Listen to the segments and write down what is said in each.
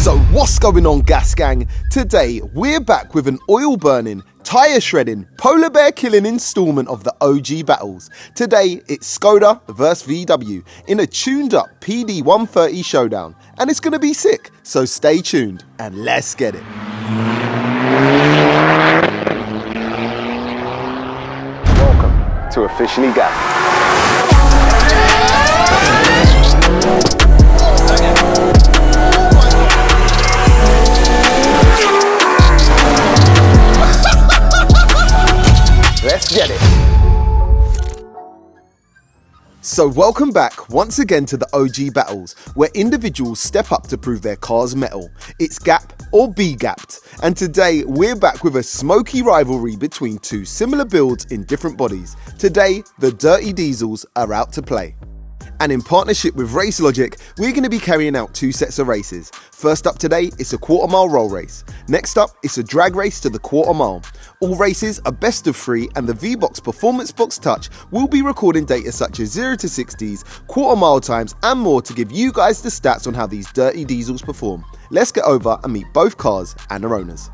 So what's going on, gas gang? Today we're back with an oil burning, tyre shredding, polar bear killing installment of the OG battles. Today it's SKODA vs VW in a tuned up PD 130 showdown, and it's gonna be sick, so stay tuned and let's get it. Welcome to Officially Gas. Let's get it. So welcome back once again to the OG battles, where individuals step up to prove their car's mettle. It's gap or be gapped, and today we're back with a smoky rivalry between two similar builds in different bodies. Today the Dirty Diesels are out to play. And in partnership with Race Logic, we're going to be carrying out two sets of races. First up today, it's a quarter-mile roll race. Next up, it's a drag race to the quarter-mile. All races are best of 3, and the V-Box Performance Box Touch will be recording data such as 0 to 60s, quarter-mile times, and more to give you guys the stats on how these Dirty Diesels perform. Let's get over and meet both cars and their owners.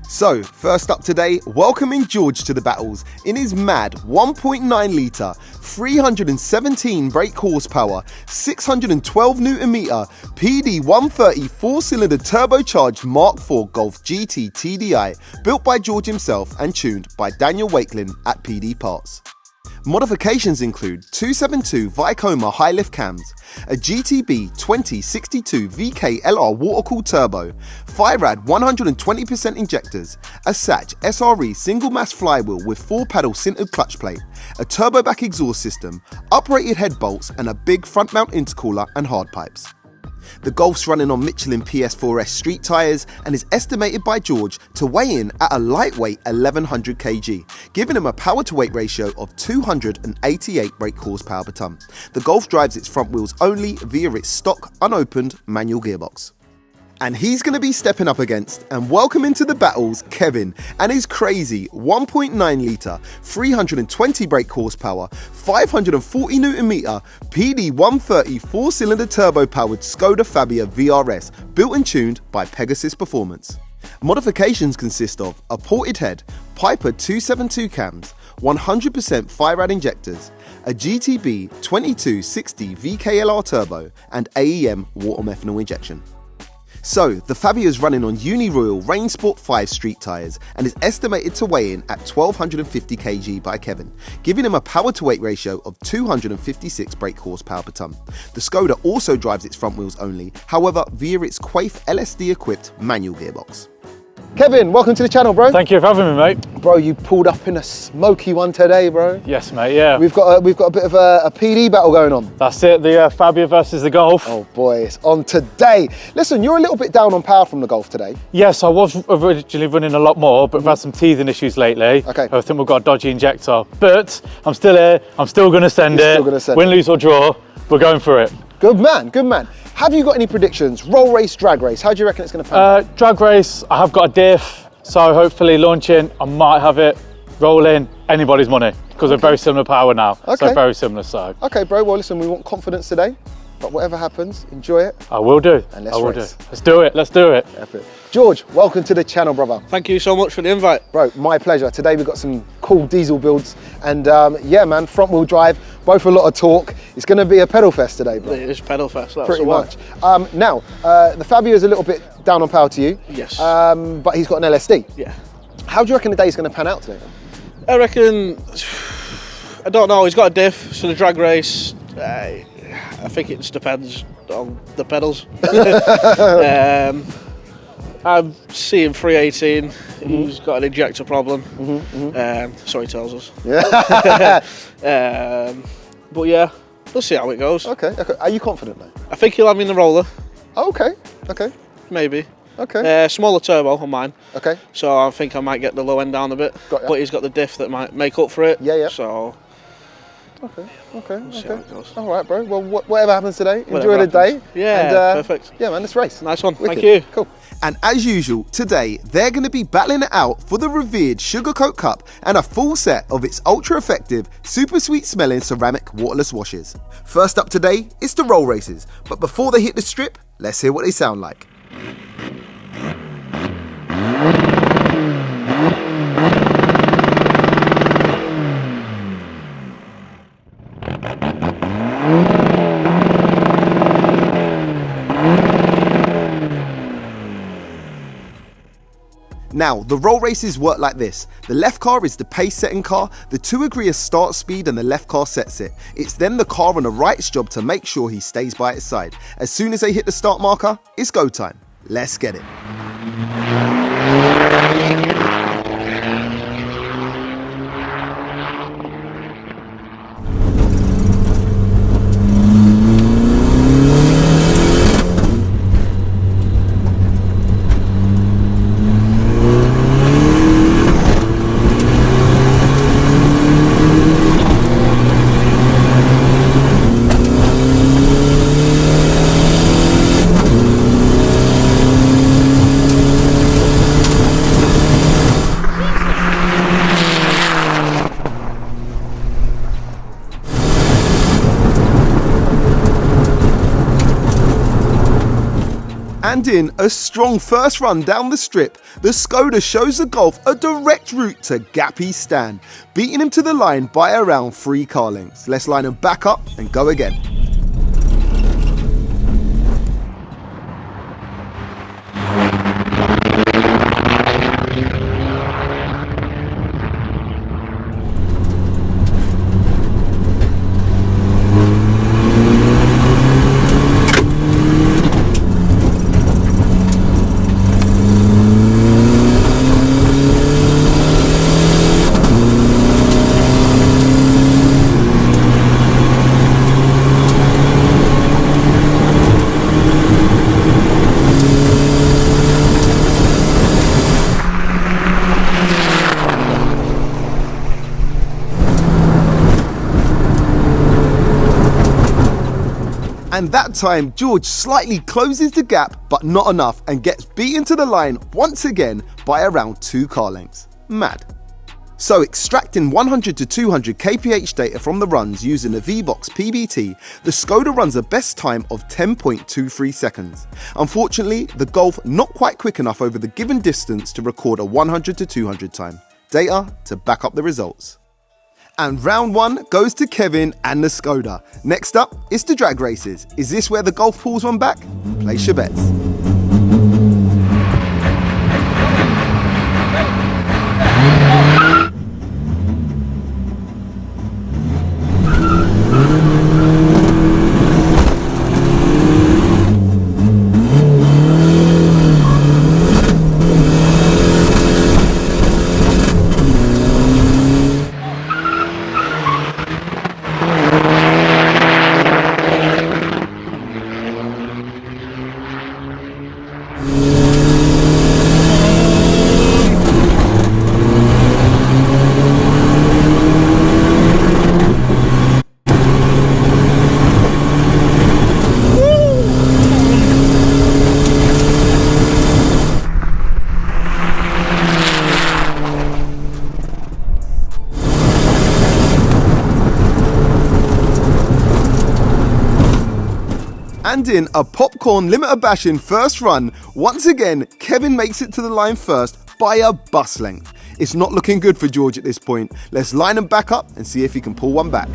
So, first up today, welcoming George to the battles in his mad 1.9 litre, 317 brake horsepower, 612 Nm, PD 130 4-cylinder turbocharged Mark IV Golf GT TDI, built by George himself and tuned by Daniel Wakelin at PD Parts. Modifications include 272 Vicoma high lift cams, a GTB 2062 VK LR water-cooled turbo, FIRAD 120% injectors, a Satch SRE single mass flywheel with 4-paddle sintered clutch plate, a turbo back exhaust system, uprated head bolts, and a big front mount intercooler and hard pipes. The Golf's running on Michelin PS4S street tyres and is estimated by George to weigh in at a lightweight 1100 kg, giving him a power to weight ratio of 288 brake horsepower per tonne. The Golf drives its front wheels only via its stock unopened manual gearbox. And he's going to be stepping up against and welcoming to the battles Kevin and his crazy 1.9 litre, 320 brake horsepower, 540 Nm, PD 130 4-cylinder turbo-powered SKODA FABIA VRS, built and tuned by Pegasus Performance. Modifications consist of a ported head, Piper 272 cams, 100% FIRAD injectors, a GTB 2260 VKLR turbo, and AEM water methanol injection. So, the Fabia is running on Uniroyal Rain Sport 5 street tyres and is estimated to weigh in at 1250 kg by Kevin, giving him a power to weight ratio of 256 brake horsepower per tonne. The Skoda also drives its front wheels only, however via its Quaife LSD equipped manual gearbox. Kevin, welcome to the channel, bro. Thank you for having me, mate. Bro, you pulled up in a smoky one today, bro. Yes, mate, yeah. We've got a bit of a PD battle going on. That's it, the Fabia versus the Golf. Oh boy, it's on today. Listen, you're a little bit down on power from the Golf today. Yes, I was originally running a lot more, but we've had some teething issues lately. Okay. I think we've got a dodgy injector, but I'm still here. I'm still going to send it. Still gonna send Win, it. lose or draw, we're going for it. Good man, good man. Have you got any predictions? Roll race, drag race, how do you reckon it's going to pan out? Drag race, I have got a diff, so hopefully launching, I might have it. Rolling, anybody's money, because they're very similar power now. Okay. So very similar, so. Okay, bro, well listen, we want confidence today, but whatever happens, enjoy it. I will do, And let's I will race. do. Let's do it, let's do it. Epic. George, welcome to the channel, brother. Thank you so much for the invite. Bro, my pleasure. Today we've got some cool diesel builds, and yeah, man, front wheel drive, both a lot of torque. It's going to be a pedal fest today, bro. It is pedal fest, that's Pretty the one. much. Now, the Fabia is a little bit down on power to you. Yes. But he's got an LSD. Yeah. How do you reckon the day's going to pan out today? I reckon, I don't know, he's got a diff, so the drag race, I think it just depends on the pedals. I'm seeing 318, he's got an injector problem, so he tells us. Yeah. But yeah, we'll see how it goes. Okay. Are you confident though? I think he'll have me in the roller, Oh, okay. maybe. Okay. Smaller turbo on mine, Okay. so I think I might get the low end down a bit, Got ya. but he's got the diff that might make up for it. Yeah. So Okay. see how it goes. All right, bro. Well, whatever happens today, enjoy Whatever the day. happens. Yeah, and, perfect. Yeah, man, let's race. Nice one. Wicked. Thank you. Cool. And as usual, today they're going to be battling it out for the revered Sugarcoat Cup and a full set of its ultra effective, super sweet smelling ceramic waterless washes. First up today is the roll races, but before they hit the strip, let's hear what they sound like. Now, the roll races work like this. The left car is the pace setting car, the two agree a start speed and the left car sets it. It's then the car on the right's job to make sure he stays by its side. As soon as they hit the start marker, it's go time. Let's get it. And in a strong first run down the strip, the Skoda shows the Golf a direct route to Gappy's stand, beating him to the line by around 3 car lengths. Let's line him back up and go again. And that time, George slightly closes the gap, but not enough, and gets beaten to the line once again by around 2 car lengths. Mad. So extracting 100 to 200 kph data from the runs using the VBox PBT, the Skoda runs a best time of 10.23 seconds. Unfortunately, the Golf not quite quick enough over the given distance to record a 100 to 200 time. Data to back up the results. And round 1 goes to Kevin and the Skoda. Next up is the drag races. Is this where the Golf pulls one back? Place your bets. And in a popcorn limiter bashing first run, once again, Kevin makes it to the line first by a bus length. It's not looking good for George at this point. Let's line him back up and see if he can pull one back.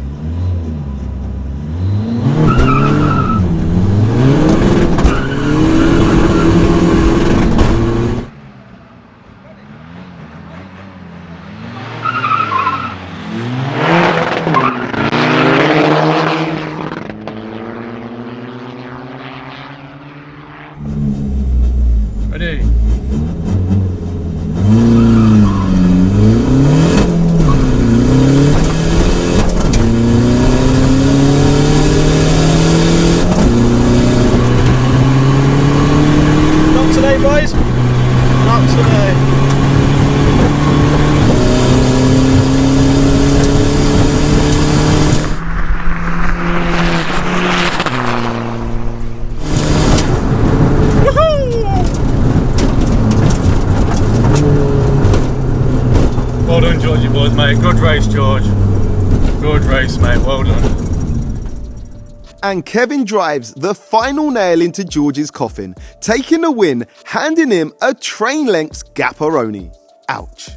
Ready? Not today, boys. Not today. Well done, Georgie boys, mate. Good race, George. Good race, mate. Well done. And Kevin drives the final nail into George's coffin, taking the win, handing him a train length's Gapperoni. Ouch.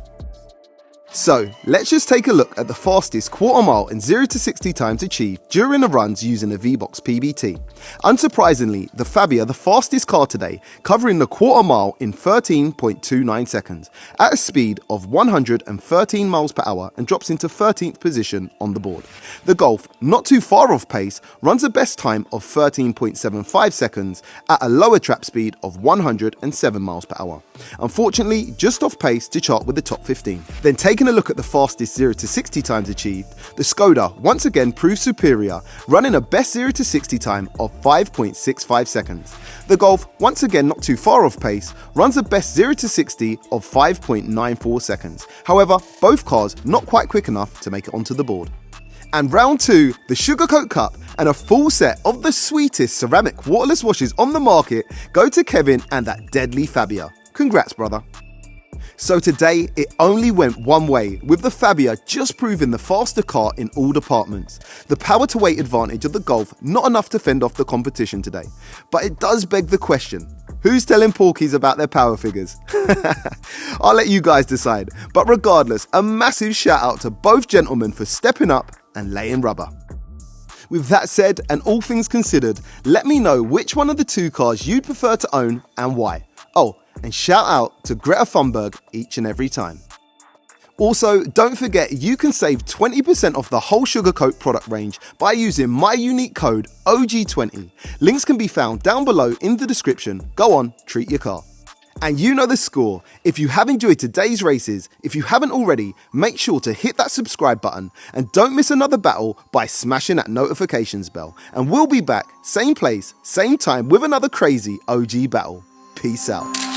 So, let's just take a look at the fastest quarter mile and 0 to 60 times achieved during the runs using a V-Box PBT. Unsurprisingly, the Fabia the fastest car today, covering the quarter mile in 13.29 seconds, at a speed of 113 miles per hour and drops into 13th position on the board. The Golf, not too far off pace, runs a best time of 13.75 seconds at a lower trap speed of 107 miles per hour. Unfortunately, just off pace to chart with the top 15. Then taking a look at the fastest 0 to 60 times achieved, the SKODA once again proved superior, running a best 0 to 60 time of 5.65 seconds. The Golf, once again not too far off pace, runs a best 0 to 60 of 5.94 seconds. However, both cars not quite quick enough to make it onto the board. And round 2, the Sugarcoat Cup and a full set of the sweetest ceramic waterless washes on the market go to Kevin and that deadly Fabia. Congrats, brother. So today, it only went one way, with the Fabia just proving the faster car in all departments. The power-to-weight advantage of the Golf not enough to fend off the competition today. But it does beg the question, who's telling porkies about their power figures? I'll let you guys decide. But regardless, a massive shout out to both gentlemen for stepping up and laying rubber. With that said, and all things considered, let me know which one of the two cars you'd prefer to own and why. Oh, and shout out to Greta Thunberg each and every time. Also, don't forget you can save 20% off the whole Sugarcoat product range by using my unique code OG20. Links can be found down below in the description. Go on, treat your car. And you know the score. If you have enjoyed today's races, if you haven't already, make sure to hit that subscribe button and don't miss another battle by smashing that notifications bell. And we'll be back, same place, same time with another crazy OG battle. Peace out.